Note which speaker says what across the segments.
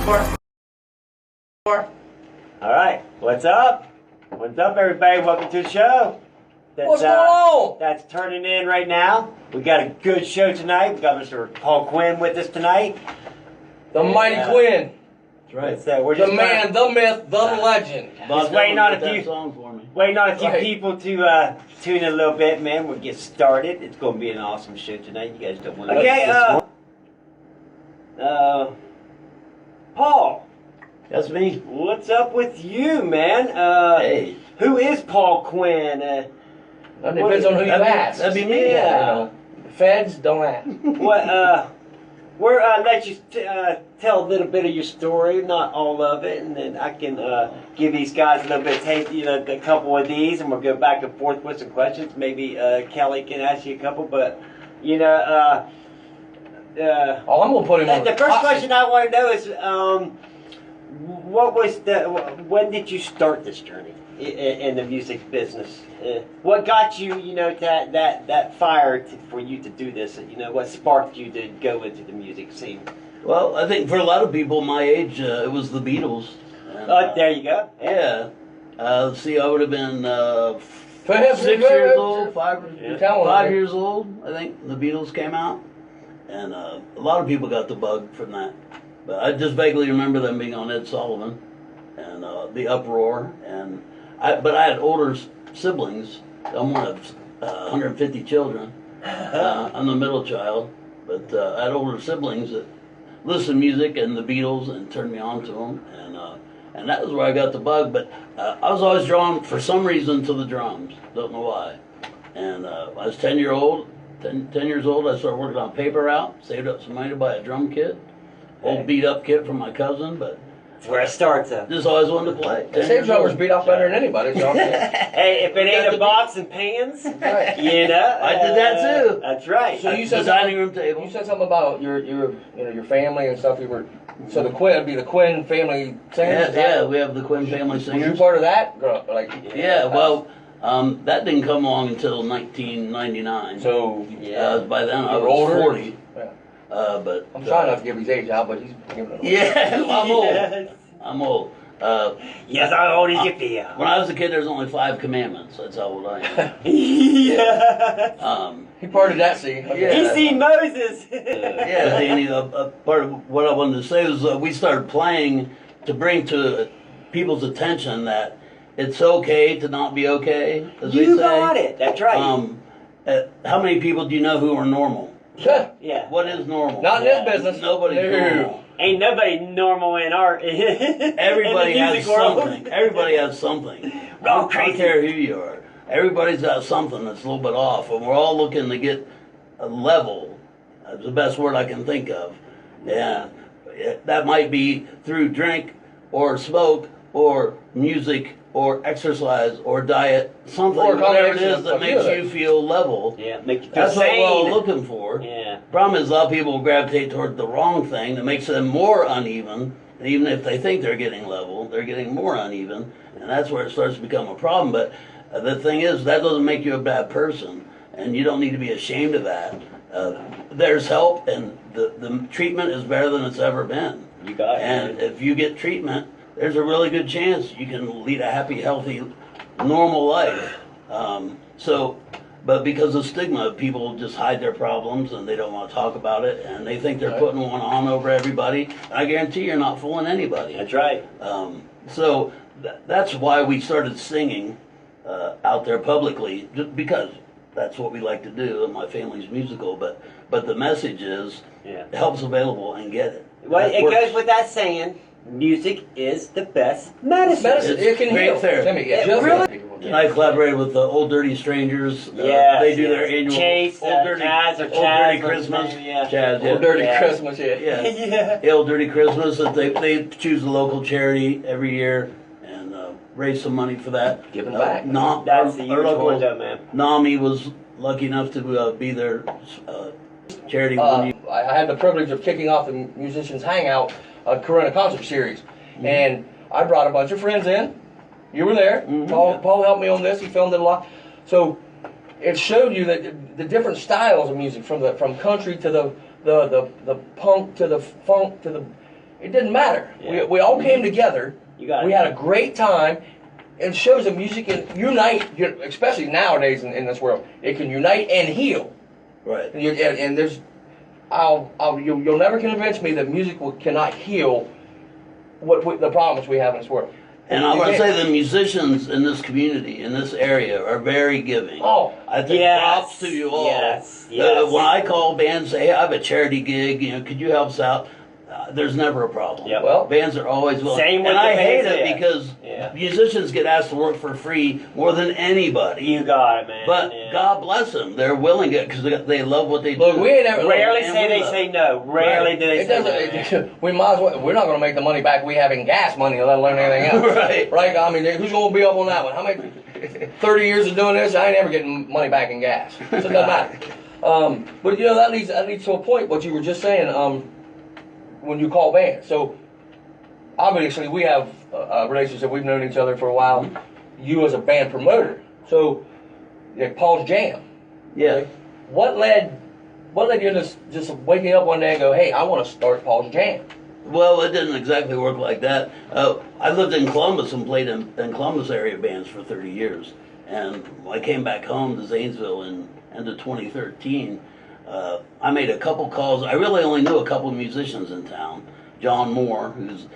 Speaker 1: All right, what's up? What's up, everybody? Welcome to the show.
Speaker 2: What's going on?
Speaker 1: That's turning in right now. We got a good show tonight. We got Mr. Paul Quinn with us tonight.
Speaker 2: The mighty Quinn.
Speaker 1: That's right. So we're just
Speaker 2: the man, the myth, the legend.
Speaker 1: Just waiting on a few people to tune in a little bit, man. We'll get started. It's going to be an awesome show tonight. You guys don't want to Paul.
Speaker 3: That's me.
Speaker 1: What's up with you, man?
Speaker 3: Hey.
Speaker 1: Who is Paul Quinn?
Speaker 2: That depends on who you ask.
Speaker 3: That'd be me.
Speaker 1: Yeah.
Speaker 2: Feds don't ask.
Speaker 1: What? We're let you tell a little bit of your story, not all of it, and then I can give these guys a little bit of taste, a couple of these, and we'll go back and forth with some questions. Maybe Kelly can ask you a couple, but
Speaker 2: I'm gonna put him on
Speaker 1: the first question I want to know is, when did you start this journey in the music business? What got you, that fire for you to do this? What sparked you to go into the music scene?
Speaker 3: Well, I think for a lot of people my age, it was the Beatles.
Speaker 1: And, there you go.
Speaker 3: Yeah. See, I would have been 6 years old, 5 years old, I think, the Beatles came out. And a lot of people got the bug from that. But I just vaguely remember them being on Ed Sullivan and the uproar. But I had older siblings. I'm one of 150 children. I'm the middle child. But I had older siblings that listened to music and the Beatles and turned me on to them. And that was where I got the bug. But I was always drawn, for some reason, to the drums. Don't know why. And I was 10 years old. I started working on paper route, saved up some money to buy a drum kit. Old beat up kit from my cousin, but
Speaker 1: that's where it starts.
Speaker 3: Just always wanted to play.
Speaker 2: The same drummers beat up better than anybody. So
Speaker 1: hey, if it ain't a box and pans,
Speaker 2: right.
Speaker 3: I did that too.
Speaker 1: That's right.
Speaker 2: So you said
Speaker 3: the dining room table.
Speaker 2: You said something about your family and stuff. So the Quinn would be the Quinn family singers.
Speaker 3: Yeah, we have the Quinn family singers.
Speaker 2: Were you part of that?
Speaker 3: Well, that didn't come along until 1999.
Speaker 2: So
Speaker 3: by then I was 40.
Speaker 2: Yeah.
Speaker 3: But
Speaker 2: I'm trying not to give his age out, but he's giving it.
Speaker 3: Yeah, I'm old. I'm old.
Speaker 1: Yes, how old is you feel?
Speaker 3: When I was a kid, there's only 5 commandments. That's how old I am.
Speaker 1: Yeah.
Speaker 2: He parted that scene.
Speaker 1: He seen Moses.
Speaker 3: Yeah, Danny. Part of what I wanted to say was we started playing to bring to people's attention that it's okay to not be okay. As
Speaker 1: You
Speaker 3: we say.
Speaker 1: got it. That's right.
Speaker 3: How many people do you know who are normal?
Speaker 1: Yeah.
Speaker 3: What is normal?
Speaker 2: Not in this business.
Speaker 3: Nobody's normal.
Speaker 1: Ain't nobody normal in our
Speaker 3: Everybody has something. Everybody has something. I don't care who you are. Everybody's got something that's a little bit off, and we're all looking to get a level. That's the best word I can think of. Yeah, that might be through drink or smoke or music or exercise or diet, something, or whatever it is that makes you feel level.
Speaker 1: Yeah, make you feel
Speaker 3: That's
Speaker 1: sane.
Speaker 3: what we're all looking for.
Speaker 1: Yeah.
Speaker 3: Problem is, a lot of people gravitate toward the wrong thing that makes them more uneven. And even if they think they're getting level, they're getting more uneven, and that's where it starts to become a problem. But the thing is, that doesn't make you a bad person, and you don't need to be ashamed of that. There's help, and the treatment is better than it's ever been.
Speaker 1: You got it.
Speaker 3: And if you get treatment, there's a really good chance you can lead a happy, healthy, normal life. But because of stigma, people just hide their problems and they don't want to talk about it, and they think they're putting one on over everybody. And I guarantee you're not fooling anybody.
Speaker 1: That's right.
Speaker 3: So that's why we started singing out there publicly, just because that's what we like to do, and my family's musical. But the message is, help's available and get it.
Speaker 1: Well, it goes with that saying, music is the best medicine.
Speaker 2: It can heal.
Speaker 3: Really? And I collaborated with the Old Dirty Strangers. They do their annual
Speaker 1: Chase,
Speaker 3: Old Dirty Christmas. Chaz,
Speaker 2: Old Dirty Christmas,
Speaker 3: Old Dirty Christmas. That they choose a local charity every year and raise some money for that.
Speaker 2: Giving back.
Speaker 1: That's the huge one, though, man.
Speaker 3: NAMI was lucky enough to be their charity.
Speaker 2: I had the privilege of kicking off the Musicians Hangout Corona concert series, and I brought a bunch of friends in. You were there. Paul helped me on this. He filmed it a lot. So it showed you that the different styles of music, from country to the punk to the funk to the, It didn't matter.
Speaker 1: Yeah.
Speaker 2: We all came together.
Speaker 1: You got it.
Speaker 2: We had a great time. It shows that music can unite, especially nowadays in this world. It can unite and heal.
Speaker 3: Right.
Speaker 2: And there's, you'll never convince me that music cannot heal the problems we have in this world.
Speaker 3: And I want to say the musicians in this community, in this area, are very giving.
Speaker 2: Oh,
Speaker 3: I think props to you all.
Speaker 1: Yes.
Speaker 3: When I call bands, say, hey, I have a charity gig, could you help us out? There's never a problem.
Speaker 1: Yep.
Speaker 2: Well,
Speaker 3: bands are always willing.
Speaker 1: Same with
Speaker 3: and
Speaker 1: the
Speaker 3: I hate
Speaker 1: bands,
Speaker 3: it because musicians get asked to work for free more than anybody.
Speaker 1: You got it, man.
Speaker 3: But God bless them. They're willing to because they love what they do.
Speaker 2: Look, we ain't ever
Speaker 1: rarely say no. Rarely do they say no.
Speaker 2: We might as well. We're not going to make the money back we have in gas money, let alone anything else. Right. I mean, who's going to be up on that one? How many? 30 years of doing this, I ain't ever getting money back in gas. So it doesn't matter. But that leads to a point. What you were just saying. When you call bands, so obviously we have a relationship. We've known each other for a while. You as a band promoter, so Paul's Jam.
Speaker 3: Yeah.
Speaker 2: What led you to just waking up one day and go, hey, I want to start Paul's Jam?
Speaker 3: Well, it didn't exactly work like that. I lived in Columbus and played in Columbus area bands for 30 years. And when I came back home to Zanesville in end of 2013, I made a couple calls. I really only knew a couple of musicians in town. John Moore, who's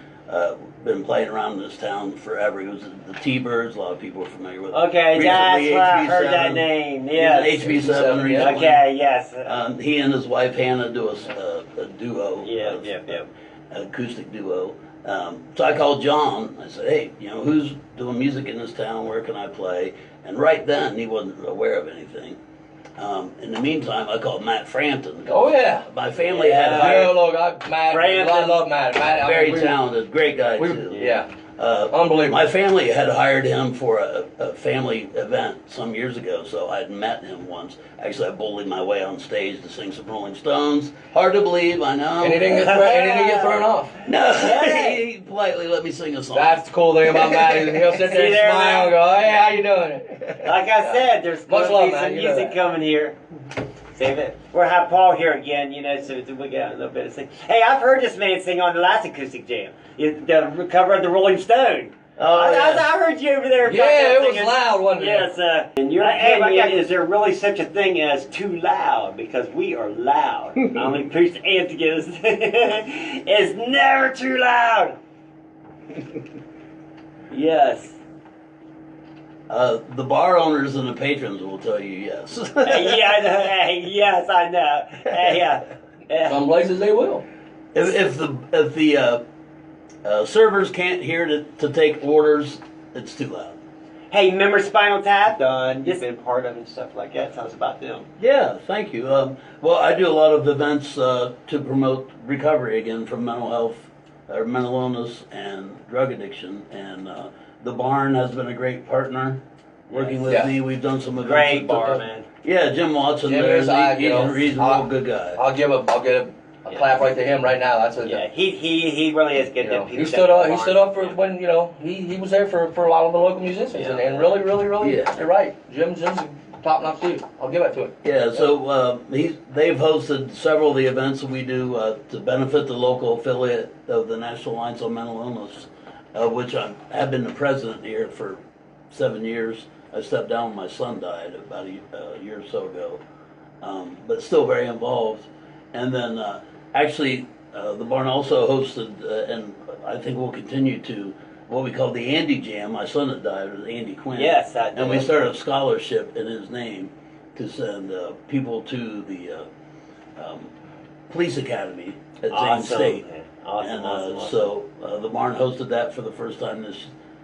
Speaker 3: been playing around this town forever. He was the T-Birds. A lot of people are familiar with.
Speaker 1: Okay, that's where I heard that name. Yes.
Speaker 3: HB7 recently.
Speaker 1: Okay, yes.
Speaker 3: He and his wife Hannah do a duo.
Speaker 1: Yeah.
Speaker 3: Acoustic duo. So I called John. I said, hey, who's doing music in this town? Where can I play? And right then, he wasn't aware of anything. In the meantime, I called Matt Frampton.
Speaker 2: Oh, yeah.
Speaker 3: My family had hired...
Speaker 2: Look, I love Matt.
Speaker 3: Very talented, great guy, too.
Speaker 2: Yeah. Unbelievable.
Speaker 3: My family had hired him for a family event some years ago, so I'd met him once. Actually, I bullied my way on stage to sing some Rolling Stones. Hard to believe, I know.
Speaker 2: And he didn't get thrown off.
Speaker 3: No, he politely let me sing a song.
Speaker 2: That's the cool thing about Matt. He'll sit there and smile and go, hey, how you doing?
Speaker 1: Like I said, there's going to be some music coming here. Save it. We'll have Paul here again, so we got a little bit of sing. Hey, I've heard this man sing on the last acoustic jam. The cover of the Rolling Stone.
Speaker 3: Oh,
Speaker 1: I heard you over there.
Speaker 2: Yeah, it was loud, wasn't it?
Speaker 1: Yes. In your opinion, is there really such a thing as too loud? Because we are loud. I'm going to preach the anthem again. It's never too loud. Yes.
Speaker 3: The bar owners and the patrons will tell you yes.
Speaker 1: Yes, I know. Yeah.
Speaker 2: Some places they will.
Speaker 3: If the servers can't hear to take orders, it's too loud.
Speaker 1: Hey, remember Spinal Tap? You've been part of it and stuff like that. Tell us about them.
Speaker 3: Yeah, thank you. Well, I do a lot of events to promote recovery again from mental health, or mental illness, and drug addiction. And the Barn has been a great partner working with me. We've done some events.
Speaker 1: Great bar, man.
Speaker 3: Yeah, Jim Watson. He's a real good guy.
Speaker 2: I'll get a clap right to him right now. That's
Speaker 1: he really is good.
Speaker 2: He stood up for when he was there for a lot of the local musicians and really you're right. Jim's a top notch dude. I'll give it to him.
Speaker 3: Yeah, so they've hosted several of the events that we do to benefit the local affiliate of the National Alliance on Mental Illness, which I have been the president here for 7 years. I stepped down when my son died about a year or so ago, but still very involved. And then actually, the Barn also hosted, and I think we'll continue to, what we call the Andy Jam. My son that died was Andy Quinn.
Speaker 1: Yes,
Speaker 3: and we started a scholarship in his name to send people to the police academy at Zane State.
Speaker 1: Awesome.
Speaker 3: So the Barn hosted that for the first time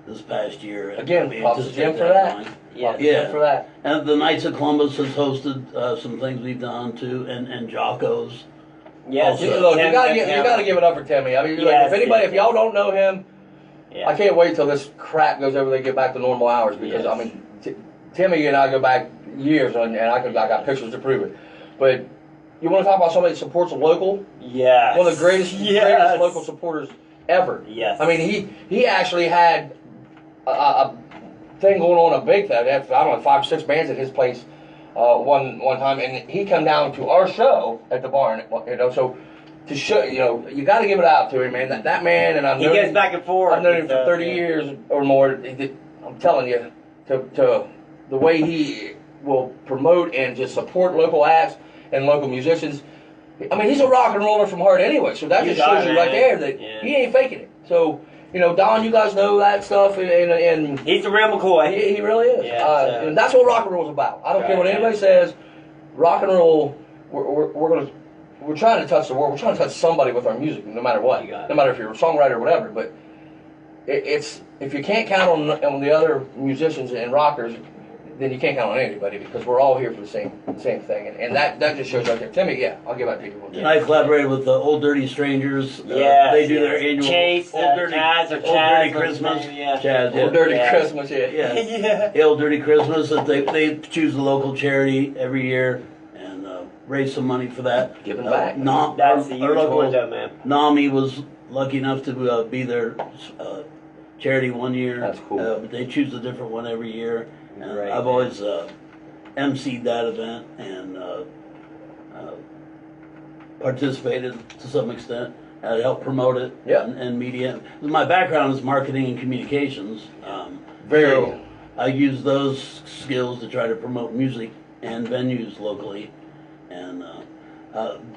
Speaker 3: this past year.
Speaker 2: Again, props to Jim for that.
Speaker 1: Yeah.
Speaker 2: For that.
Speaker 3: And the Knights of Columbus has hosted some things we've done too, and Jocko's.
Speaker 1: Yes.
Speaker 2: Look, you gotta give it up for Timmy. I mean, if y'all don't know him, I can't wait till this crap goes over. They get back to normal hours because I mean, Timmy and I go back years, and I got pictures to prove it. But you want to talk about somebody that supports a local?
Speaker 1: Yes.
Speaker 2: One of the greatest local supporters ever.
Speaker 1: Yes.
Speaker 2: I mean, he actually had a thing going on, a big thing. I don't know, 5 or 6 bands at his place one time, and he come down to our show at the Barn. So to show, you got to give it out to him, man. That man, and
Speaker 1: he goes back and forth.
Speaker 2: I've known him for 30 years or more. I'm telling you, to the way he will promote and just support local acts and local musicians. I mean, he's a rock and roller from heart anyway, so that just shows you right there that he ain't faking it. So, Don, you guys know that stuff, and
Speaker 1: he's the real McCoy.
Speaker 2: He really is.
Speaker 1: Yeah,
Speaker 2: and that's what rock and roll is about. I don't care what anybody says. Rock and roll, we're trying to touch the world. We're trying to touch somebody with our music, no matter what. No matter if you're a songwriter or whatever. But it's if you can't count on the other musicians and rockers, then you can't count on anybody, because we're all here for the same thing, and that just shows right there. Timmy, I'll give out to you.
Speaker 3: And I collaborated with the Old Dirty Strangers.
Speaker 1: They
Speaker 3: do their annual
Speaker 1: Chase,
Speaker 3: Old Dirty Christmas. Chaz,
Speaker 2: Old Dirty Christmas,
Speaker 3: Old Dirty Christmas. That they choose a local charity every year and raise some money for that.
Speaker 2: Giving back.
Speaker 1: That's the huge one, man.
Speaker 3: NAMI was lucky enough to be their charity one year.
Speaker 2: That's cool.
Speaker 3: But they choose a different one every year. And
Speaker 1: Right,
Speaker 3: I've always emceed that event and participated to some extent. I helped promote it and media. My background is marketing and communications. So I use those skills to try to promote music and venues locally. And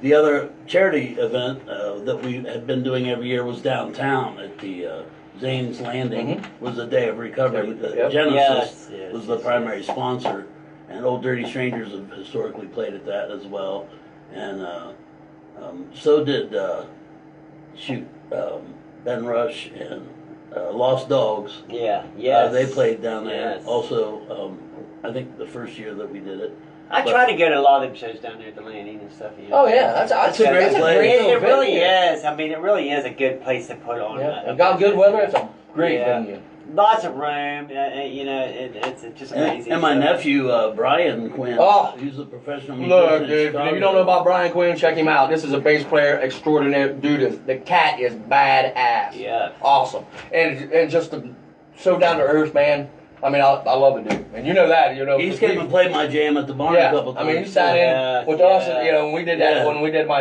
Speaker 3: the other charity event that we had been doing every year was downtown at the Zane's Landing. Was a day of recovery. Genesis was the primary sponsor, and Old Dirty Strangers have historically played at that as well, and so did Ben Rush and Lost Dogs. They played down there. Also, I think the first year that we did it.
Speaker 1: I try to go to a lot of them shows down there at the Landing and stuff.
Speaker 2: Oh yeah, that's a great place.
Speaker 1: It really is. I mean, it really is a good place to put on.
Speaker 2: And got good weather. It's a great venue.
Speaker 1: Lots of room. It's just amazing.
Speaker 3: And my nephew Brian Quinn. He's a professional musician.
Speaker 2: Look, dude, if you don't know about Brian Quinn, check him out. This is a bass player extraordinaire. Dude, the cat is badass.
Speaker 1: Yeah.
Speaker 2: Awesome. And just so down to earth, man. I mean, I love the dude, and you know that.
Speaker 3: He's came and played my jam at the barn a couple times.
Speaker 2: I mean, he sat in with us. When we did that, when we did the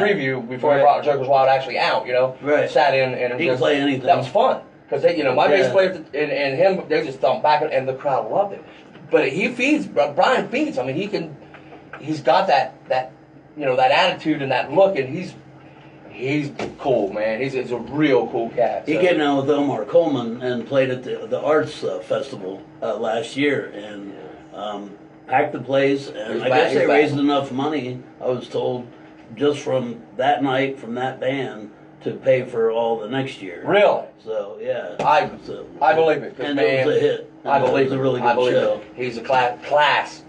Speaker 2: preview before I brought Joker's Wild actually out.
Speaker 3: Right.
Speaker 2: Sat in and
Speaker 3: he could play anything.
Speaker 2: That was fun because my bass player and him, they just thumped back, and the crowd loved it. But he feeds. Brian feeds. I mean, he's got that attitude and that look, and he's cool, man. He's a real cool cat.
Speaker 3: He came down with Omar Coleman and played at the Arts Festival last year and packed the place. And I guess they raised enough money, I was told, just from that night, from that band, to pay for all the next year.
Speaker 2: Really?
Speaker 3: So, yeah.
Speaker 2: I believe it.
Speaker 3: And it was a hit.
Speaker 2: I believe
Speaker 3: it was a really good show.
Speaker 2: He's a class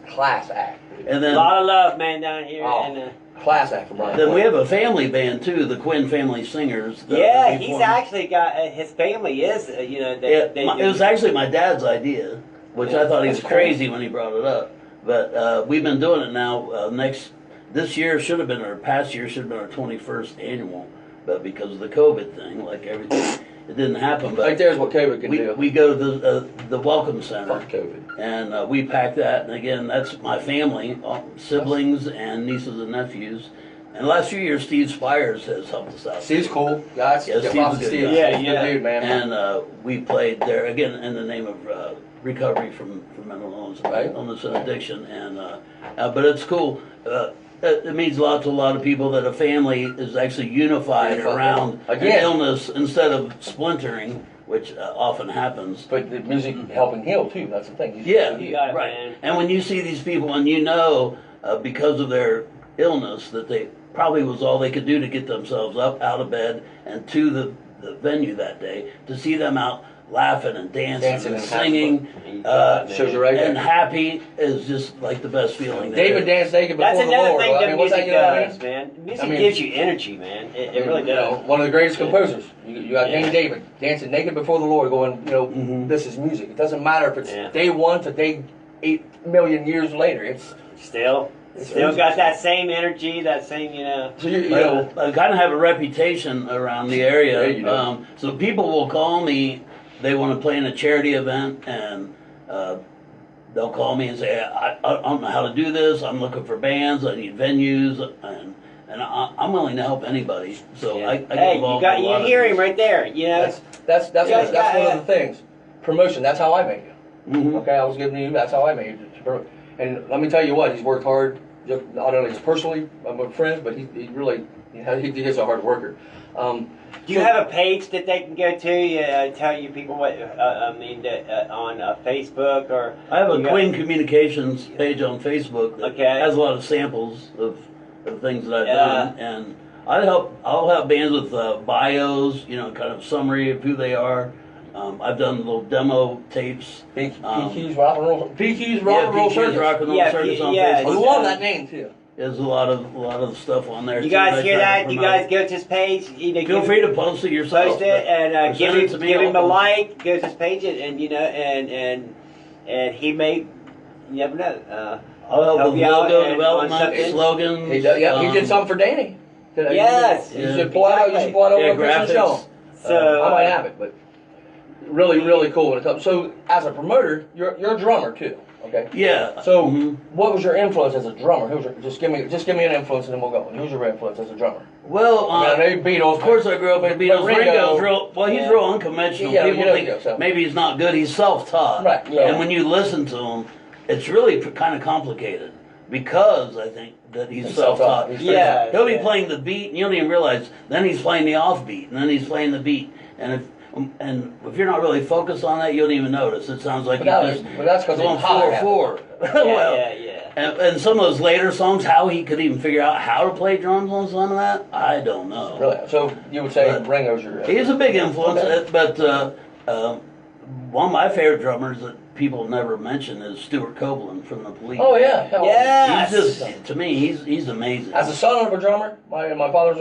Speaker 2: act.
Speaker 3: And then,
Speaker 1: a lot of love, man, down here.
Speaker 2: Class act for Brian.
Speaker 3: Then we have a family band too, the Quinn Family Singers.
Speaker 1: He's actually got his family is
Speaker 3: it was actually my dad's idea, which I thought he was crazy when he brought it up. But we've been doing it now. This year should have been past year should have been our 21st annual, but because of the COVID thing, like everything, it didn't happen. But
Speaker 2: right there's what COVID can do.
Speaker 3: We go to the Welcome Center.
Speaker 2: Fuck COVID.
Speaker 3: And we pack that, and again, that's my family, siblings and nieces and nephews. And the last few years, Steve Spires has helped us out.
Speaker 2: Steve's cool, guys.
Speaker 3: Yeah, Steve's a good guy.
Speaker 1: Yeah,
Speaker 2: dude, man.
Speaker 3: And we played there again in the name of recovery from mental illness and addiction. And but it's cool. It means a lot to a lot of people that a family is actually unified around an illness instead of splintering, which often happens.
Speaker 2: But the music helping heal too. That's the thing.
Speaker 3: Right. Man. And when you see these people, and because of their illness, that they probably was all they could do to get themselves up out of bed and to the venue that day, to see them out laughing and dancing and singing,
Speaker 2: shows you right there.
Speaker 3: And happy is just like the best feeling.
Speaker 2: David danced naked before the Lord.
Speaker 1: That's another thing
Speaker 2: that
Speaker 1: music does, man. Music gives you energy, man. It really does.
Speaker 2: One of the greatest composers. You got King David dancing naked before the Lord, going, this is music. It doesn't matter if it's day 1 to day 8 million years later. It's
Speaker 1: still got that same energy, that same,
Speaker 3: So I kind of have a reputation around the area. So people will call me. They want to play in a charity event, and they'll call me and say, I don't know how to do this. I'm looking for bands. I need venues. And and I'm willing to help anybody. So
Speaker 1: Yeah.
Speaker 3: I get
Speaker 1: Hey,
Speaker 3: involved in a lot
Speaker 1: you
Speaker 3: of
Speaker 1: hear
Speaker 3: things.
Speaker 1: him right there. You know,
Speaker 2: That's one of the things. Promotion. That's how I made you.
Speaker 3: Mhm.
Speaker 2: Okay, I was giving you. That's how I made you. And let me tell you what, he's worked hard. Not only just personally, with friends, but he really he is a hard worker.
Speaker 1: Do you have a page that they can go to? Tell you people what on Facebook or
Speaker 3: I have a
Speaker 1: you got-
Speaker 3: Quinn Communications page on Facebook that
Speaker 1: Okay.
Speaker 3: has a lot of samples of things that I've
Speaker 1: Yeah.
Speaker 3: done, and I'll help bands with bios, kind of summary of who they are. I've done little demo tapes.
Speaker 2: PQ's Rock and Roll. PQ's Rock and Roll
Speaker 3: PQ's
Speaker 2: Circus.
Speaker 3: Rock and Roll
Speaker 1: Yeah,
Speaker 3: Circus on
Speaker 1: yeah,
Speaker 2: I
Speaker 3: Facebook.
Speaker 2: love that name too.
Speaker 3: There's a lot of stuff on there.
Speaker 1: You
Speaker 3: too
Speaker 1: guys
Speaker 3: that I
Speaker 1: hear
Speaker 3: try to
Speaker 1: that? You
Speaker 3: promote.
Speaker 1: guys go to his page.
Speaker 3: Feel free to post it yourself.
Speaker 1: Post it and
Speaker 3: or
Speaker 1: give
Speaker 3: send it to me.
Speaker 1: him a
Speaker 3: I'll-
Speaker 1: like. Go to his page and he may. You never know.
Speaker 3: I'll help
Speaker 1: help
Speaker 3: with
Speaker 1: you out
Speaker 3: logo
Speaker 1: and on
Speaker 3: development,
Speaker 1: something.
Speaker 3: slogans.
Speaker 2: He did something for Danny.
Speaker 1: Yes.
Speaker 2: You should pull out. You should pull out over
Speaker 3: Yeah,
Speaker 2: a Christmas show.
Speaker 3: graphics.
Speaker 1: So
Speaker 2: I might have it, but really cool when it comes. So as a promoter, you're a drummer too. Okay.
Speaker 3: Yeah.
Speaker 2: So
Speaker 3: Mhm.
Speaker 2: what was your influence as a drummer? Just give me an influence and then we'll go. Who's your influence as a drummer?
Speaker 3: Well,
Speaker 2: I know Beatles.
Speaker 3: of course, I grew up in the Beatles.
Speaker 2: Ringo-
Speaker 3: He's real unconventional.
Speaker 2: Yeah,
Speaker 3: People
Speaker 2: you know
Speaker 3: think
Speaker 2: Ringo, so.
Speaker 3: maybe he's not good. He's self-taught.
Speaker 2: Right, yeah.
Speaker 3: And when you listen to him, it's really kind of complicated because I think that he's self-taught.
Speaker 1: Yeah.
Speaker 3: He'll be playing the beat, and you don't even realize. Then he's playing the offbeat, and then he's playing the beat. And if you're not really focused on that, you don't even notice. It sounds like
Speaker 2: But that's because
Speaker 3: going
Speaker 2: he's high.
Speaker 3: 4/4.
Speaker 1: yeah.
Speaker 3: And some of those later songs, how he could even figure out how to play drums on some of that, I don't know.
Speaker 2: Really? So you would say
Speaker 3: But
Speaker 2: Ringo's your.
Speaker 3: He's a big influence,
Speaker 2: Okay.
Speaker 3: but one of my favorite drummers that people never mention is Stuart Copeland from the Police.
Speaker 2: Oh yeah.
Speaker 1: Yes.
Speaker 3: He's just, to me, he's amazing.
Speaker 2: As a son of a drummer, my father's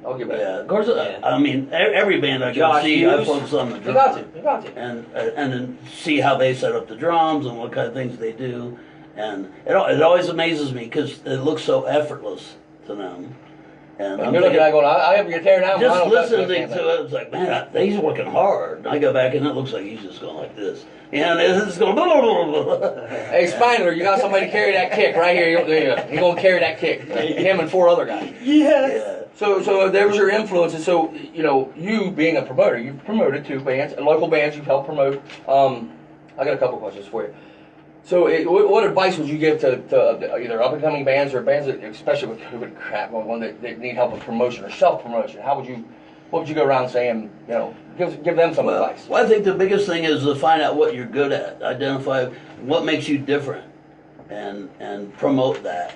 Speaker 2: I'll give it.
Speaker 3: Yeah, of course.
Speaker 1: Yeah.
Speaker 3: I mean, every band I go
Speaker 1: Josh
Speaker 3: see, I
Speaker 1: Hughes.
Speaker 3: focus on the
Speaker 2: You
Speaker 3: drums.
Speaker 2: got to.
Speaker 3: And then see how they set up the drums and what kind of things they do, and it always amazes me because it looks so effortless to them. And I'm
Speaker 2: You're looking
Speaker 3: thinking,
Speaker 2: at it going, I have a guitar now.
Speaker 3: just listening to it, it's like, man, he's working hard. And I go back and it looks like he's just going like this, and it's going. Blah, blah, blah, blah.
Speaker 2: Hey Spangler, you got somebody to carry that kick right here. He's gonna carry that kick. Him and 4 other guys.
Speaker 1: Yes.
Speaker 3: Yeah.
Speaker 2: So there was your influences. So you being a promoter, you've promoted 2 bands, local bands. You've helped promote. I got a couple questions for you. So what advice would you give to either up and coming bands or bands that, especially with COVID crap going on, that need help with promotion or self promotion? What would you go around saying? Give them some advice.
Speaker 3: Well, I think the biggest thing is to find out what you're good at, identify what makes you different, and promote that.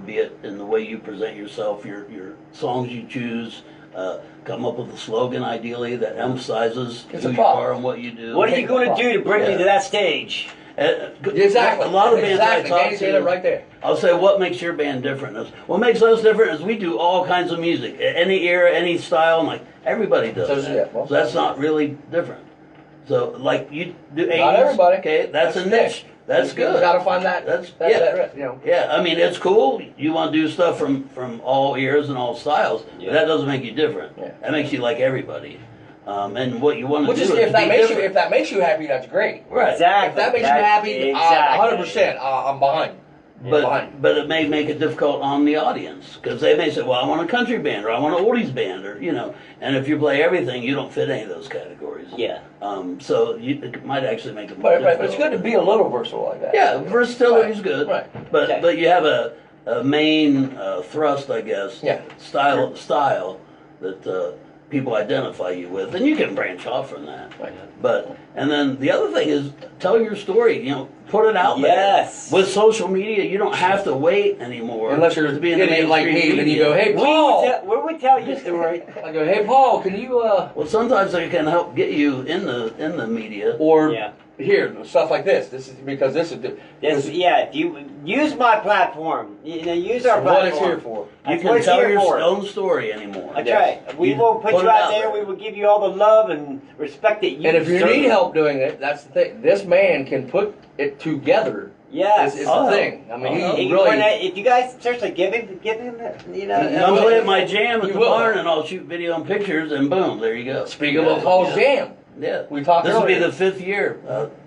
Speaker 3: Be it in the way you present yourself, your songs you choose, come up with a slogan ideally that emphasizes who you are and what you do.
Speaker 1: What are you going to do to bring me
Speaker 3: Yeah.
Speaker 1: to that stage?
Speaker 2: Exactly.
Speaker 3: A lot of bands I talk
Speaker 2: Danny said it right there.
Speaker 3: I'll say, what makes your band different? What makes us different is we do all kinds of music, any era, any style, and like everybody does
Speaker 2: So,
Speaker 3: that.
Speaker 2: yeah, well,
Speaker 3: So that's not really different. So like you do 80s,
Speaker 2: Not everybody.
Speaker 3: okay, that's a niche. That's good.
Speaker 2: You got to find that.
Speaker 3: Yeah. Yeah, I mean, it's cool. You want to do stuff from all eras and all styles.
Speaker 1: Yeah.
Speaker 3: But that doesn't make you different.
Speaker 2: Yeah.
Speaker 3: That makes you like everybody. And what you want to
Speaker 2: Which
Speaker 3: do
Speaker 2: is
Speaker 3: is
Speaker 2: if that
Speaker 3: be
Speaker 2: makes
Speaker 3: different.
Speaker 2: you if that makes you happy, that's great.
Speaker 3: Right.
Speaker 1: Exactly.
Speaker 2: If that makes you happy,
Speaker 1: Exactly.
Speaker 2: 100%. I'm behind.
Speaker 3: But it may make it difficult on the audience because they may say, well, I want a country band or I want an oldies band or and if you play everything, you don't fit any of those categories.
Speaker 1: Yeah.
Speaker 3: So it might actually make it more
Speaker 2: But
Speaker 3: difficult.
Speaker 2: it's good to be a little versatile like that.
Speaker 3: Yeah, versatility is good.
Speaker 2: Right.
Speaker 3: But
Speaker 1: Okay.
Speaker 3: but you have a main thrust, I guess.
Speaker 2: Yeah.
Speaker 3: Style that people identify you with, and you can branch off from that.
Speaker 2: Right.
Speaker 3: And then the other thing is tell your story. Put it out
Speaker 1: Yes.
Speaker 3: there. With social media, you don't have to wait anymore.
Speaker 2: Unless you're
Speaker 3: to be in the
Speaker 2: idiot like me,
Speaker 3: mainstream
Speaker 2: then you
Speaker 3: media.
Speaker 2: go, hey Paul.
Speaker 1: We would tell you a story.
Speaker 2: I go, hey Paul, can you
Speaker 3: Well, sometimes they can help get you in the media.
Speaker 2: or
Speaker 1: Yeah.
Speaker 2: here stuff like this. This is because this is
Speaker 1: You use my platform. Use our
Speaker 2: what
Speaker 1: platform.
Speaker 2: it's here for.
Speaker 3: You
Speaker 1: That's what
Speaker 3: can
Speaker 1: it's
Speaker 3: tell
Speaker 1: here
Speaker 3: your
Speaker 1: for.
Speaker 3: own story anymore.
Speaker 1: That's
Speaker 2: Yes.
Speaker 1: right. We
Speaker 3: You
Speaker 1: will put
Speaker 3: put
Speaker 1: you
Speaker 3: it
Speaker 1: out
Speaker 3: out
Speaker 1: there.
Speaker 3: there.
Speaker 1: We will give you all the love and respect that you
Speaker 2: And if you
Speaker 1: deserve.
Speaker 2: need help doing it, that's the thing. This man can put it together.
Speaker 1: Yes.
Speaker 2: Is
Speaker 3: Oh.
Speaker 2: the thing. I mean,
Speaker 3: Oh.
Speaker 2: he
Speaker 1: He can
Speaker 2: really.
Speaker 1: coordinate- if you guys seriously give him,
Speaker 3: I'm
Speaker 2: will.
Speaker 3: playing my jam at
Speaker 2: You
Speaker 3: the
Speaker 2: will.
Speaker 3: barn, and I'll shoot video and pictures, and boom, there you go.
Speaker 2: Speaking of Paul's Jam,
Speaker 3: Yeah.
Speaker 2: we talked
Speaker 3: This will be
Speaker 2: earlier.
Speaker 3: the 5th year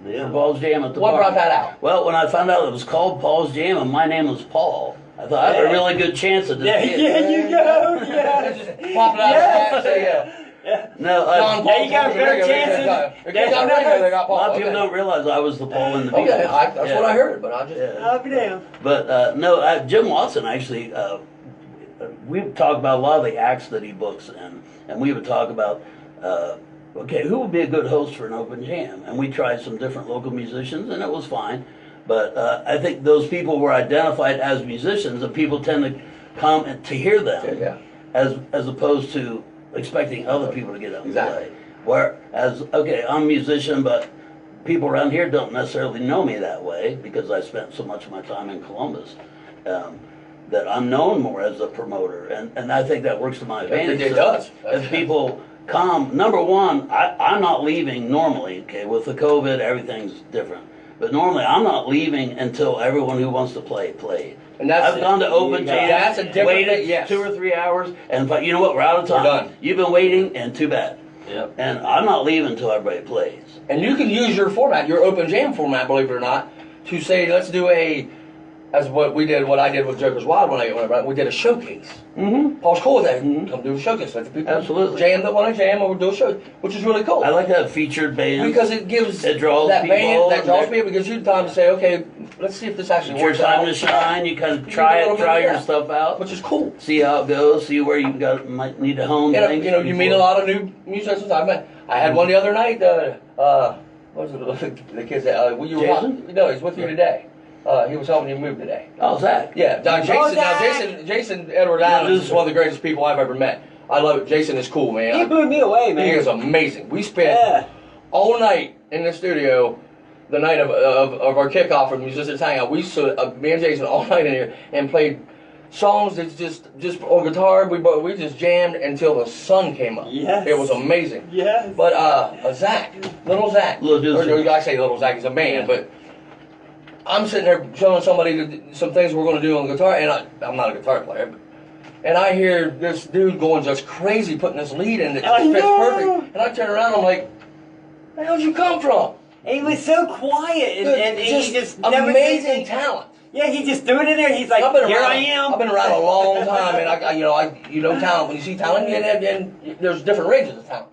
Speaker 1: Yeah.
Speaker 3: for Paul's Jam at the
Speaker 2: What
Speaker 3: barn.
Speaker 2: brought that out?
Speaker 3: Well, when I found out it was called Paul's Jam and my name was Paul, I thought I have a really good chance at this.
Speaker 1: Yeah, you go. Yeah.
Speaker 2: Just pop it out of the hat and say,
Speaker 3: No,
Speaker 2: John Paul.
Speaker 1: you got better chances.
Speaker 2: If they got radio, they got
Speaker 3: a
Speaker 2: Paul.
Speaker 3: lot of people don't realize I was the Paul in the Beatles.
Speaker 2: Okay, that's what I heard, but I just.
Speaker 1: I'll be damned.
Speaker 3: But no, Jim Watson actually. We would talk about a lot of the acts that he books, and we would talk about. Okay, who would be a good host for an open jam? And we tried some different local musicians, and it was fine. But I think those people were identified as musicians, and people tend to come to hear them, as opposed to expecting other people to get up and play. Whereas, okay, I'm a musician, but people around here don't necessarily know me that way because I spent so much of my time in Columbus. That I'm known more as a promoter, and I think that works to my advantage.
Speaker 2: It does.
Speaker 3: As people come, number one, I'm not leaving normally, okay, with the COVID, everything's different. But normally, I'm not leaving until everyone who wants to play played.
Speaker 2: And I've
Speaker 3: gone to open jams, waited 2 or 3 hours, and thought, you know what, we're out of time.
Speaker 2: We're done.
Speaker 3: You've been waiting, and too bad.
Speaker 1: Yep.
Speaker 3: And I'm not leaving until everybody plays.
Speaker 2: And you can use your format, your open jam format, believe it or not, to say, let's do what I did with Joker's Wild when I went around. We did a showcase.
Speaker 3: Mm-hmm.
Speaker 2: Paul's cool with that. Come do a showcase. Let the people
Speaker 3: Absolutely.
Speaker 2: jam that want to jam, or we'll do a show, which is really cool.
Speaker 3: I like to have featured bands.
Speaker 2: Because it gives
Speaker 3: draws
Speaker 2: that
Speaker 3: people.
Speaker 2: band, it gives you time to say, okay, let's see if this actually
Speaker 3: It's your
Speaker 2: works
Speaker 3: time
Speaker 2: out.
Speaker 3: to shine. You kind of try your stuff out,
Speaker 2: Which is cool.
Speaker 3: see how it goes, see where you might need to hone things.
Speaker 2: You meet a lot of new musicians. I had one the other night. What was it? The kids that
Speaker 3: Jason?
Speaker 2: No, he's with you today. He was helping you move today.
Speaker 3: Oh, Zach.
Speaker 2: Yeah, Jason Edward Adams is one of the greatest people I've ever met. I love it. Jason is cool, man.
Speaker 1: He blew me away, man.
Speaker 2: He is amazing. We spent all night in the studio, the night of our kickoff for the Musicians Hangout. We stood, me and Jason, all night in here and played songs that's just on guitar. We just jammed until the sun came up.
Speaker 1: Yes.
Speaker 2: It was amazing.
Speaker 1: Yes.
Speaker 2: But Zach, Little Zach, I say Little Zach, he's a man, but I'm sitting there showing somebody some things we're going to do on the guitar, and I'm not a guitar player, and I hear this dude going just crazy, putting this lead in that just fits perfect, and I turn around, I'm like, where the hell did you come from?
Speaker 1: And he was so quiet, and he just never
Speaker 2: amazing talent.
Speaker 1: Yeah, he just threw it in there. He's like, here I am.
Speaker 2: I've been around a long time, and you know talent. When you see talent, and there's different ranges of talent.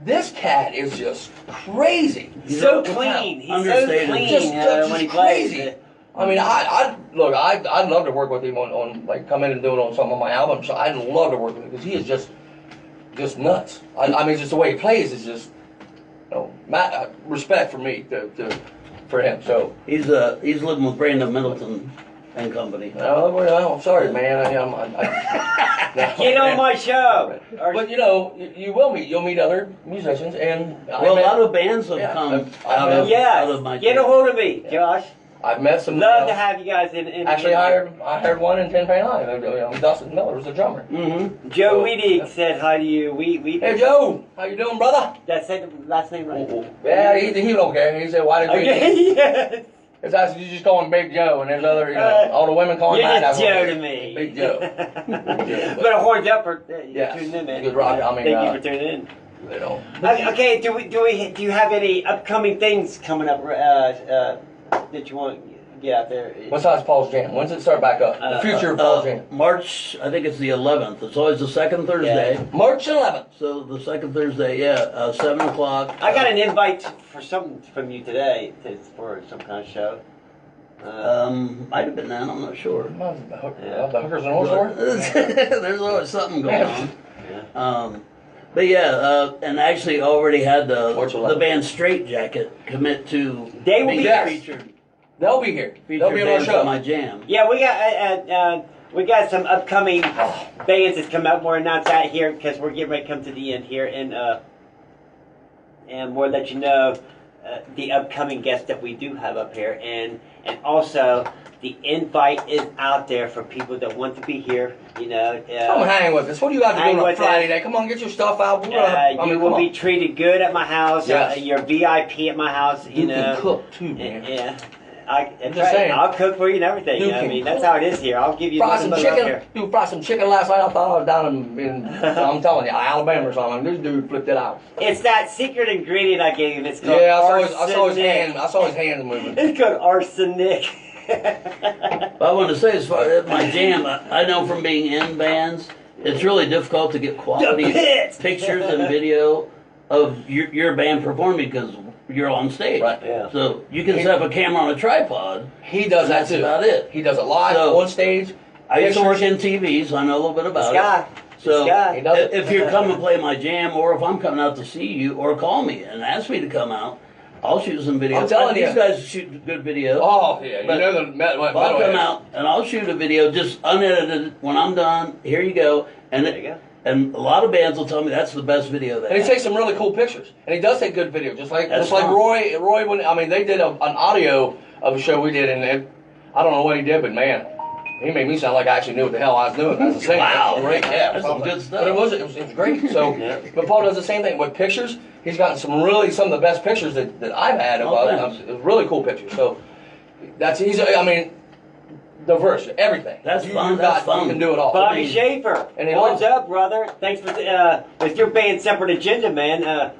Speaker 2: This cat is just crazy.
Speaker 1: He's so clean. He's
Speaker 3: Understated.
Speaker 1: so clean
Speaker 2: just
Speaker 1: when he
Speaker 2: crazy.
Speaker 1: plays.
Speaker 2: I mean, I'd love to work with him on like come in and do it on some of my albums. So I'd love to work with him because he is just nuts. I mean, just the way he plays is just, respect for me for him. So
Speaker 3: he's living with Brandon Middleton and company.
Speaker 2: Oh, I'm sorry, man.
Speaker 1: Get on my show.
Speaker 2: But you'll meet other musicians, and
Speaker 3: a lot of bands have come out of my.
Speaker 1: Get a hold of me, Josh.
Speaker 2: I've met some.
Speaker 1: Love to have you guys in.
Speaker 2: Actually, I hired one in 10 Pay Line. Dustin Miller was the drummer.
Speaker 1: Mm-hmm. Joe Weedig said hi to you.
Speaker 2: Hey Joe, how you doing, brother?
Speaker 1: That's the last name, right?
Speaker 2: Yeah, he don't care. He said, why did you?
Speaker 1: Okay, yes.
Speaker 2: It's actually, you just call him Big Joe, and there's other, all the women call him
Speaker 1: You're
Speaker 2: that.
Speaker 1: just Joe to me.
Speaker 2: Big Joe.
Speaker 1: But a horns up for tuning in, man.
Speaker 2: Good rock. I mean,
Speaker 1: thank you for tuning in.
Speaker 2: Okay,
Speaker 1: do you have any upcoming things coming up that you want to get out there?
Speaker 2: Besides Paul's Jam, when's it start back up? The future of Paul's Jam.
Speaker 3: March, I think it's the 11th. It's always the second Thursday.
Speaker 2: Yeah. March 11th.
Speaker 3: So the second Thursday, 7 o'clock.
Speaker 1: I got an invite for something from you today for some kind of show.
Speaker 3: Might have been that, I'm not sure.
Speaker 2: The Hookers and Horse Store?
Speaker 3: There's always something going on.
Speaker 1: Yeah.
Speaker 3: But and actually already had the band Straight Jacket commit to
Speaker 1: they will be
Speaker 3: featured.
Speaker 2: They'll be here. They'll be on our show.
Speaker 3: My jam.
Speaker 1: Yeah, we got some upcoming bands that's come up. We'll announce that here because we're getting ready to come to the end here, and we'll let you know the upcoming guests that we do have up here, and also the invite is out there for people that want to be here.
Speaker 2: Come hang with us. What do you got to do on a Friday night? Come on, get your stuff out.
Speaker 1: You will be treated good at my house.
Speaker 2: Yes.
Speaker 1: You're VIP at my house.
Speaker 2: You can cook too, man.
Speaker 1: Yeah.
Speaker 2: I'm just saying.
Speaker 1: I'll cook for you and everything. I mean, that's how it is here. I'll give you
Speaker 2: some chicken.
Speaker 1: Here.
Speaker 2: You fried some chicken last night. I thought I was down in I'm telling you, Alabama or something. This dude flipped it out.
Speaker 1: It's that secret ingredient I gave him. It's called
Speaker 2: I saw his hand. I saw his hands moving.
Speaker 1: It's called arsenic.
Speaker 3: But I want to say, as far as my jam, I know from being in bands, it's really difficult to get quality pictures and video of your band performing because you're on stage.
Speaker 2: Right.
Speaker 1: Yeah.
Speaker 3: So you can set up a camera on a tripod.
Speaker 2: He does that
Speaker 3: That's
Speaker 2: too.
Speaker 3: about it.
Speaker 2: He does it live
Speaker 3: So,
Speaker 2: on stage.
Speaker 3: I used to work
Speaker 2: Pictures.
Speaker 3: in TV, so I know a little bit about
Speaker 1: This guy.
Speaker 3: it. So
Speaker 1: This guy.
Speaker 2: He does it.
Speaker 3: if you come and play my jam, or if I'm coming out to see you, or call me and ask me to come out, I'll shoot some video.
Speaker 2: I'm telling
Speaker 3: These
Speaker 2: you.
Speaker 3: guys shoot good video.
Speaker 2: Oh yeah, you
Speaker 3: But
Speaker 2: know the
Speaker 3: I'll come out and I'll shoot a video just unedited. When I'm done, here you go. And
Speaker 1: There you go.
Speaker 3: and a lot of bands will tell me that's the best video they
Speaker 2: And he
Speaker 3: have.
Speaker 2: takes some really cool pictures, and he does take good video, just like
Speaker 3: That's
Speaker 2: like
Speaker 3: fun.
Speaker 2: Roy. Roy, when I mean, they did an audio of a show we did, and I don't know what he did, but man, he made me sound like I actually knew what the hell I was doing as a singer.
Speaker 3: Wow.
Speaker 2: Great, yeah,
Speaker 3: That's some good stuff.
Speaker 2: But it was great. So,
Speaker 1: Yeah.
Speaker 2: but Paul does the same thing with pictures. He's gotten some of the best pictures that I've had
Speaker 3: Oh,
Speaker 2: of
Speaker 3: thanks.
Speaker 2: really cool pictures. So I mean, diverse, everything.
Speaker 3: That's
Speaker 2: You-
Speaker 3: fun.
Speaker 2: You
Speaker 3: That's fun.
Speaker 2: You can do it all.
Speaker 1: Bobby Schaefer.
Speaker 2: And he
Speaker 1: What's
Speaker 2: loves it.
Speaker 1: up, brother? Thanks for with your band Separate Agenda, man.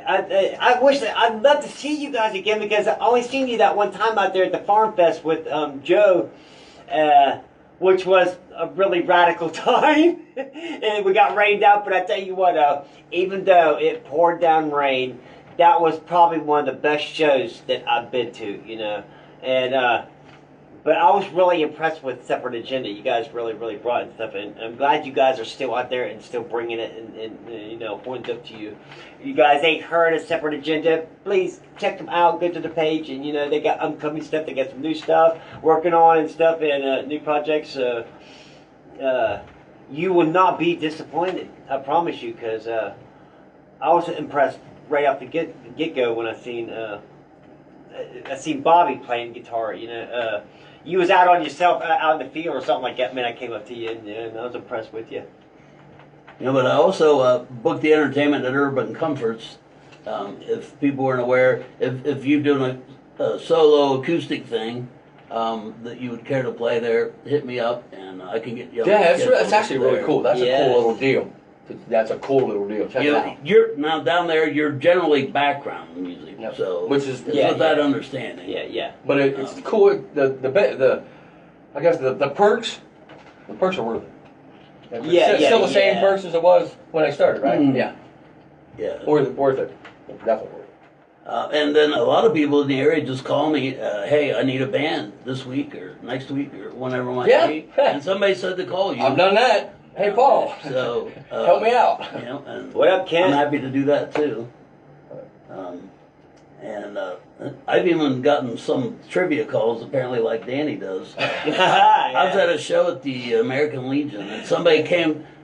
Speaker 1: I wish that I'd love to see you guys again because I only seen you that one time out there at the Farm Fest with Joe, which was a really radical time. And we got rained out, but I tell you what, even though it poured down rain, that was probably one of the best shows that I've been to, you know. And but I was really impressed with Separate Agenda. You guys really, really brought it stuff, and I'm glad you guys are still out there and still bringing it, and you know, pointing up to you. You guys ain't heard of Separate Agenda? Please check them out. Go to the page, and you know they got upcoming stuff. They got some new stuff working on and stuff, and new projects. You will not be disappointed. I promise you, because I was impressed right off the get go when I seen Bobby playing guitar. You know. You was out on yourself, out in the field or something like that, man. I came up to you and I was impressed with you.
Speaker 3: You know, but I also booked the entertainment at Urban Comforts. If people weren't aware, if you're doing a solo acoustic thing that you would care to play there, hit me up and I can get you.
Speaker 2: Yeah, that's actually really
Speaker 3: there.
Speaker 2: cool. That's
Speaker 1: Yeah.
Speaker 2: a cool little deal. That's a cool little deal. Check
Speaker 3: You
Speaker 2: it
Speaker 3: know,
Speaker 2: out.
Speaker 3: you're now down there. You're generally background music,
Speaker 2: Yep.
Speaker 3: so
Speaker 2: Which is-
Speaker 3: it's
Speaker 1: yeah,
Speaker 3: with that
Speaker 1: yeah.
Speaker 3: understanding.
Speaker 1: Yeah.
Speaker 2: But it's cool. I guess the perks are worth it. It's still the same perks as it was when I started, right?
Speaker 3: Mhm.
Speaker 2: Yeah,
Speaker 3: Yeah.
Speaker 2: worth it. Definitely worth it.
Speaker 3: And then a lot of people in the area just call me, hey, I need a band this week or next week or whenever it might
Speaker 2: Yeah.
Speaker 3: be. And somebody said to call you.
Speaker 2: I've done that. Hey, Paul,
Speaker 3: So
Speaker 2: help me out.
Speaker 3: You know, and
Speaker 1: What up, Ken?
Speaker 3: I'm happy to do that too. And I've even gotten some trivia calls, apparently, like Danny does. I was at a show at the American Legion, and somebody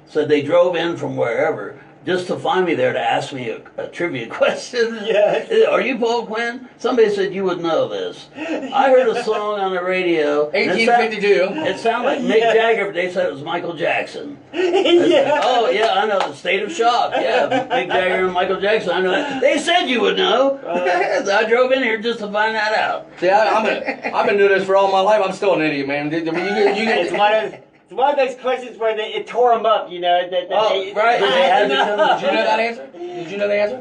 Speaker 3: said they drove in from wherever just to find me there to ask me a trivia question.
Speaker 1: Yes.
Speaker 3: Are you Paul Quinn? Somebody said you would know this. I heard a song on the radio. and
Speaker 2: 1852.
Speaker 3: It sounded like Mick Jagger, but they said it was Michael Jackson.
Speaker 1: Yeah.
Speaker 3: Oh, yeah, I know. The State of Shock. Yeah, Mick Jagger and Michael Jackson. I know that. They said you would know. I drove in here just to find that out.
Speaker 2: See, I've been doing this for all my life. I'm still an idiot, man.
Speaker 1: It's one of those questions where it tore them up, you know.
Speaker 3: Oh, right. They had to come to
Speaker 2: Did you know that answer? Did you know the answer?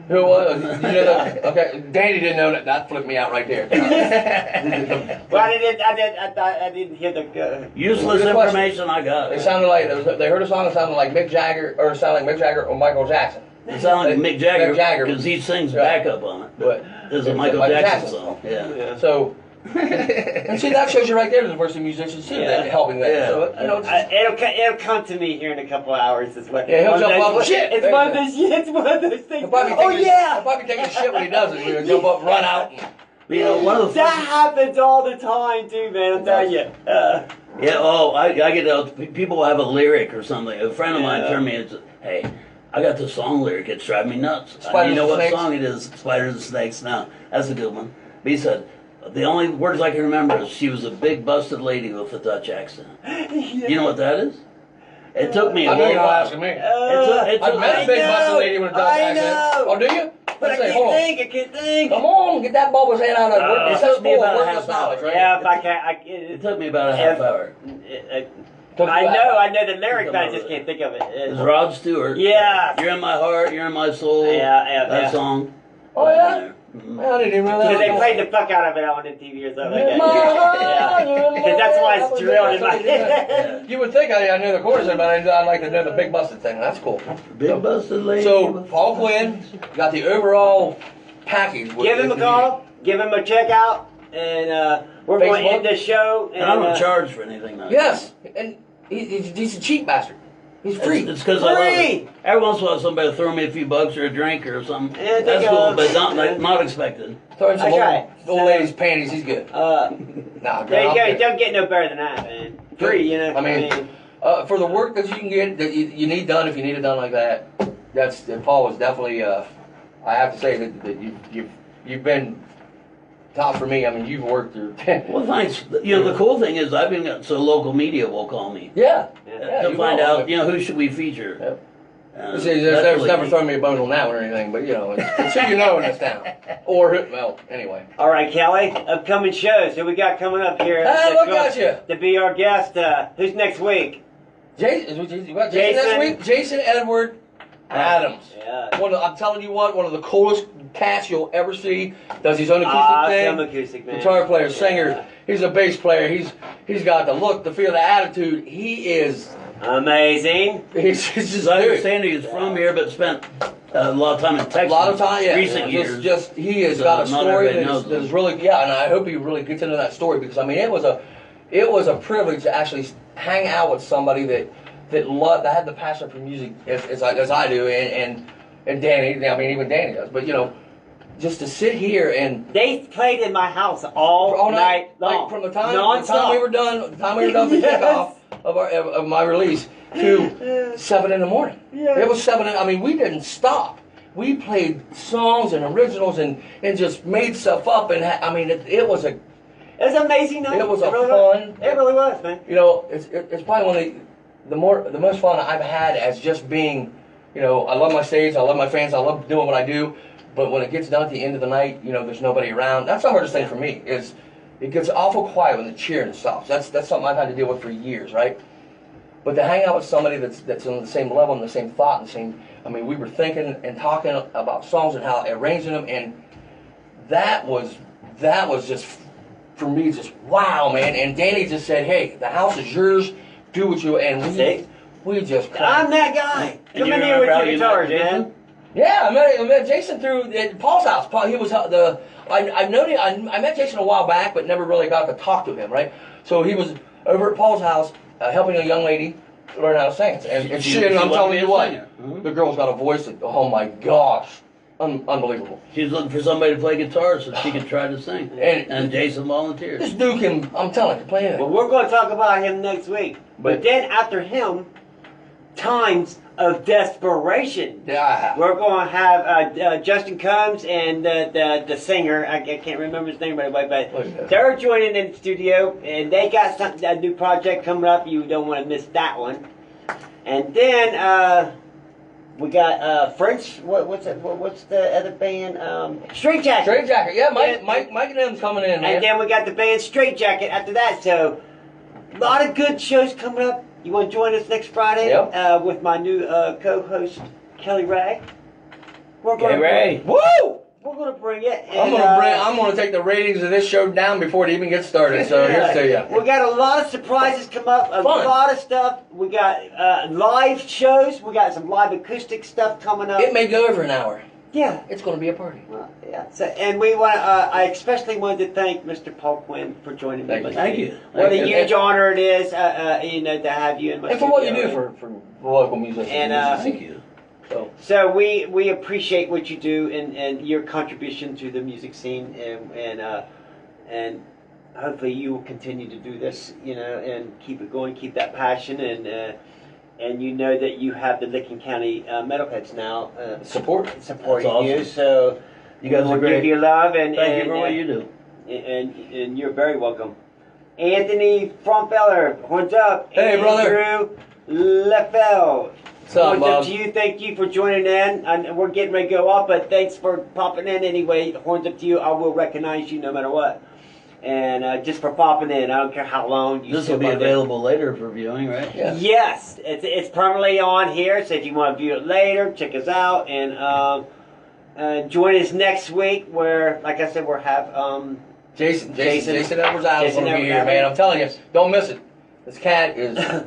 Speaker 2: Who was? Did you know that? Okay, Danny didn't know that. That flipped me out right there.
Speaker 1: Well, I didn't hear the.
Speaker 3: Useless
Speaker 2: Good question.
Speaker 3: information I got.
Speaker 2: It sounded like they heard a song that sounded like Mick Jagger, or it sounded like Mick Jagger or Michael Jackson.
Speaker 3: It sounded like Mick Jagger
Speaker 2: Mick Jagger.
Speaker 3: because he sings
Speaker 2: Right.
Speaker 3: backup on it.
Speaker 2: But
Speaker 3: It's a
Speaker 2: it's
Speaker 3: Michael
Speaker 2: Michael
Speaker 3: Jackson
Speaker 2: Jackson.
Speaker 3: song. Yeah.
Speaker 2: So, and see, that shows you right there the diversity of musicians too,
Speaker 1: Yeah.
Speaker 2: helping that.
Speaker 3: Yeah.
Speaker 2: So, you know, it's,
Speaker 1: It'll come to me here in a couple of hours as well.
Speaker 2: Yeah, he'll
Speaker 1: One of
Speaker 2: jump
Speaker 1: those-
Speaker 2: up. Shit!
Speaker 1: It's one of those. It's one of those things.
Speaker 2: he'll probably
Speaker 1: Oh
Speaker 2: taking,
Speaker 1: yeah.
Speaker 2: he'll probably taking a shit when he does it. He'll jump up, run out.
Speaker 3: You know, one of the
Speaker 1: That happens all the time too, man. I'm telling you.
Speaker 3: Yeah, I get those. People have a lyric or something. A friend of mine
Speaker 1: Yeah.
Speaker 3: turned me and said, hey, I got this song lyric. It's driving me nuts.
Speaker 2: Spiders
Speaker 3: You know
Speaker 2: and
Speaker 3: what
Speaker 2: snakes?
Speaker 3: song it is? Spiders and Snakes. Now, that's a good one. But he said, the only words I can remember is she was a big busted lady with a Dutch accent. You know what that is? It took me a
Speaker 2: I know you're
Speaker 3: little
Speaker 2: not
Speaker 3: while.
Speaker 2: asking me.
Speaker 3: It's
Speaker 2: I've met a big
Speaker 1: know,
Speaker 2: busted lady with a Dutch
Speaker 1: I
Speaker 2: accent.
Speaker 1: know.
Speaker 2: Oh, do you?
Speaker 1: But I
Speaker 2: Let's say,
Speaker 1: can't
Speaker 2: hold on.
Speaker 1: think. I can't think.
Speaker 2: Come on, get that bulbous head out of it.
Speaker 3: It
Speaker 2: It's
Speaker 3: took
Speaker 2: just
Speaker 3: me
Speaker 2: full of
Speaker 3: about a
Speaker 2: worthless
Speaker 3: half hour.
Speaker 2: knowledge, right?
Speaker 1: Yeah, if I can,
Speaker 3: It took me about a half hour.
Speaker 1: I know the lyric, but I just can't think of it.
Speaker 3: It was Rod Stewart.
Speaker 1: Yeah.
Speaker 3: You're in my heart, you're in my soul.
Speaker 1: Yeah,
Speaker 3: That
Speaker 1: yeah.
Speaker 3: song.
Speaker 2: Oh, yeah? I didn't even
Speaker 1: Because they
Speaker 2: realize.
Speaker 1: played the fuck out of it on MTV or something like
Speaker 2: My
Speaker 1: that.
Speaker 2: heart,
Speaker 1: Because that's why it's drilled in my head.
Speaker 2: You would think I knew the chorus, but I'd like to know the Big Busted thing. That's cool.
Speaker 3: Big busted lady.
Speaker 2: So, Paul Quinn got the overall package.
Speaker 1: Give him a call, give him a check out, and we're going to
Speaker 2: Facebook?
Speaker 1: end this show.
Speaker 3: And I don't charge for anything though.
Speaker 2: Yes, and he's a cheap bastard. He's free.
Speaker 3: It's because I love it. Every once in a while somebody will throw me a few bucks or a drink or something.
Speaker 1: Yeah,
Speaker 3: That's cool, but not expected.
Speaker 2: Throw him some
Speaker 1: That's right.
Speaker 2: old lady's panties. He's good.
Speaker 1: Nah,
Speaker 2: Nah,
Speaker 1: there you
Speaker 2: I'm
Speaker 1: go.
Speaker 2: good.
Speaker 1: You don't get no better than that, man. Free, you know.
Speaker 2: I mean, for the work that you can get, that you need done, if you need it done like that, Paul was definitely. I have to say that you've been top for me. I mean, you've worked through.
Speaker 3: Well, thanks. You know, the cool thing is I've even got so local media will call me
Speaker 2: Yeah.
Speaker 3: to
Speaker 2: you
Speaker 3: find
Speaker 2: will.
Speaker 3: out. You know, who should we feature?
Speaker 2: Yep.
Speaker 3: That's
Speaker 2: There's
Speaker 3: really
Speaker 2: never
Speaker 3: neat.
Speaker 2: thrown me a bone on that one or anything, but you know, it's who you know in this town. Or well, anyway.
Speaker 1: All right, Kelly. Upcoming shows. Who we got coming up here?
Speaker 2: Hey, look at you.
Speaker 1: To be our guest. Who's next week?
Speaker 2: Jason next week. Jason Edward Adams.
Speaker 1: Yeah.
Speaker 2: I'm telling you what, one of the coolest cats you'll ever see. Does his own acoustic
Speaker 1: Awesome
Speaker 2: thing.
Speaker 1: acoustic, man.
Speaker 2: Guitar player, singer.
Speaker 1: Yeah.
Speaker 2: He's a bass player. He's got the look, the feel, the attitude. He is.
Speaker 1: Amazing.
Speaker 2: He's just.
Speaker 3: As I understand he's from here, but spent a lot of time in Texas.
Speaker 2: A lot of time, yeah.
Speaker 3: Recent years.
Speaker 2: Just he has
Speaker 3: So
Speaker 2: got a
Speaker 3: not
Speaker 2: story
Speaker 3: everybody
Speaker 2: that
Speaker 3: knows
Speaker 2: is
Speaker 3: him.
Speaker 2: really, yeah, and I hope he really gets into that story because I mean it was a privilege to actually hang out with somebody that had the passion for music as I do, and Danny. I mean even Danny does, but you know, just to sit here and
Speaker 1: They played in my house all night long.
Speaker 2: like from the time we were done, the time we were done for
Speaker 1: Yes.
Speaker 2: kickoff of my release to 7 in the morning.
Speaker 1: Yeah.
Speaker 2: It was 7. I mean, we didn't stop. We played songs and originals and just made stuff up. And I mean, it was a
Speaker 1: It was an amazing night.
Speaker 2: It was a
Speaker 1: really
Speaker 2: fun-
Speaker 1: Was. It really was, man.
Speaker 2: you know it's probably one of the most fun I've had as just being, you know, I love my stage, I love my fans, I love doing what I do. But when it gets down at the end of the night, you know, there's nobody around. That's the hardest thing for me is it gets awful quiet when the cheering stops. That's something I've had to deal with for years, right? But to hang out with somebody that's on the same level and the same thought and the same, I mean, we were thinking and talking about songs and how arranging them, and that was just for me just wow, man. And Danny just said, "Hey, the house is yours. Do what you." And we just.
Speaker 1: I'm that guy.
Speaker 3: And
Speaker 1: Come
Speaker 3: you
Speaker 1: in here with
Speaker 3: remember
Speaker 1: your
Speaker 3: how you
Speaker 1: guitars,
Speaker 3: met Jason?
Speaker 1: man.
Speaker 2: Yeah, I met Jason through at Paul's house. Paul, he was I met Jason a while back, but never really got to talk to him, right? So he was over at Paul's house helping a young lady learn how to sing. And
Speaker 3: She
Speaker 2: I'm
Speaker 3: wanted to
Speaker 2: telling
Speaker 3: be
Speaker 2: you
Speaker 3: a
Speaker 2: what,
Speaker 3: singer. Mhm.
Speaker 2: the girl's got a voice that, oh my gosh, unbelievable.
Speaker 3: She's looking for somebody to play guitar so she could try to sing. And Jason volunteered.
Speaker 2: This dude can, I'm telling you, play
Speaker 1: Well,
Speaker 2: anything.
Speaker 1: we're going to talk about him next week. But then after him, Times of Desperation.
Speaker 2: Yeah.
Speaker 1: We're going to have Justin Combs and the singer. I can't remember his name right away, but they're joining in the studio, and they got a new project coming up. You don't want to miss that one. And then we got French. What's the other band? Straight Jacket.
Speaker 2: Straight Jacket, yeah. Mike and them's coming in, man.
Speaker 1: And then we got the band Straight Jacket after that. So a lot of good shows coming up. You want to join us next Friday?
Speaker 2: Yep.
Speaker 1: With my new co-host Kelly Ray.
Speaker 3: Hey, Ray.
Speaker 2: Woo!
Speaker 1: We're going to bring it.
Speaker 2: I'm gonna take the ratings of this show down before it even gets started. So here's to you.
Speaker 1: We got a lot of surprises come up. A
Speaker 2: Fun.
Speaker 1: lot of stuff. We got live shows. We got some live acoustic stuff coming up.
Speaker 2: It may go over an hour.
Speaker 1: Yeah.
Speaker 2: It's gonna be a party.
Speaker 1: Well, yeah. So, and we want. I especially wanted to thank Mr. Paul Quinn for joining me.
Speaker 3: Thank you.
Speaker 1: What a
Speaker 3: Thank you.
Speaker 1: huge honor it is, to have you in my
Speaker 2: And for what you
Speaker 1: studio.
Speaker 2: do for local musicians.
Speaker 1: And,
Speaker 3: Thank you.
Speaker 1: So we appreciate what you do and your contribution to the music scene, and hopefully you will continue to do this, and keep it going, keep that passion, and you know that you have the Licking County Metalheads now
Speaker 2: Support.
Speaker 1: supporting
Speaker 3: That's awesome.
Speaker 1: you. So
Speaker 3: You guys
Speaker 1: we'll
Speaker 3: are great.
Speaker 1: give you love and
Speaker 3: Thank you
Speaker 1: and,
Speaker 3: for what you do.
Speaker 1: and you're very welcome. Anthony Fromfeller, horns up.
Speaker 2: Hey, brother.
Speaker 1: Andrew Leffel.
Speaker 2: What's up,
Speaker 1: Horns up
Speaker 2: Bob?
Speaker 1: to you. Thank you for joining in. And we're getting ready to go off, but thanks for popping in anyway. Horns up to you. I will recognize you no matter what. And just for popping in, I don't care how long you
Speaker 3: This
Speaker 1: still
Speaker 3: will be
Speaker 1: pop in.
Speaker 3: available later for viewing, right?
Speaker 2: Yeah.
Speaker 1: Yes, it's permanently on here. So if you want to view it later, check us out. And join us next week, where, like I said, we'll have
Speaker 2: Jason Edwards Adams
Speaker 1: Jason
Speaker 2: going to be
Speaker 1: Edwards
Speaker 2: here,
Speaker 1: Adams.
Speaker 2: man. I'm telling you, don't miss it. This cat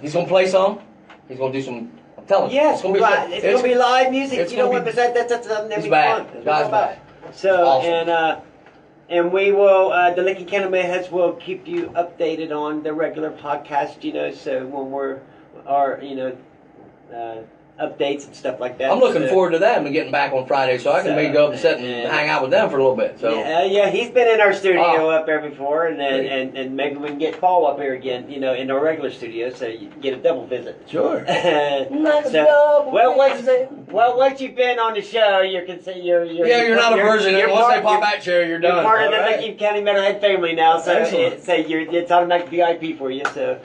Speaker 2: he's going to play some. He's going to do some. I'm telling you,
Speaker 1: Yes, it's gonna be live music.
Speaker 2: it's
Speaker 1: You know
Speaker 2: gonna
Speaker 1: what?
Speaker 2: be-
Speaker 1: That's something
Speaker 2: It's
Speaker 1: be
Speaker 2: bad.
Speaker 1: fun.
Speaker 2: The guy's bad.
Speaker 1: So
Speaker 2: Awesome.
Speaker 1: and we will the Lincoln County Mayheads will keep you updated on the regular podcast. You know, so when we're updates and stuff like that.
Speaker 2: I'm looking
Speaker 1: So-
Speaker 2: forward to them and getting back on Friday so I can maybe go up and sit and hang out with them for a little bit. So
Speaker 1: Yeah, he's been in our studio
Speaker 2: Oh.
Speaker 1: up there before, and then
Speaker 2: Great.
Speaker 1: and maybe we can get Paul up here again, in our regular studio, so you can get a double visit.
Speaker 3: Sure.
Speaker 1: Once you've been on the show, you're
Speaker 2: you're not a virgin. And once they pop back chair, you're done.
Speaker 1: You're part of the
Speaker 3: All right.
Speaker 1: Lincoln County Metalhead family now, so
Speaker 3: Excellent.
Speaker 1: it's automatic VIP for you. So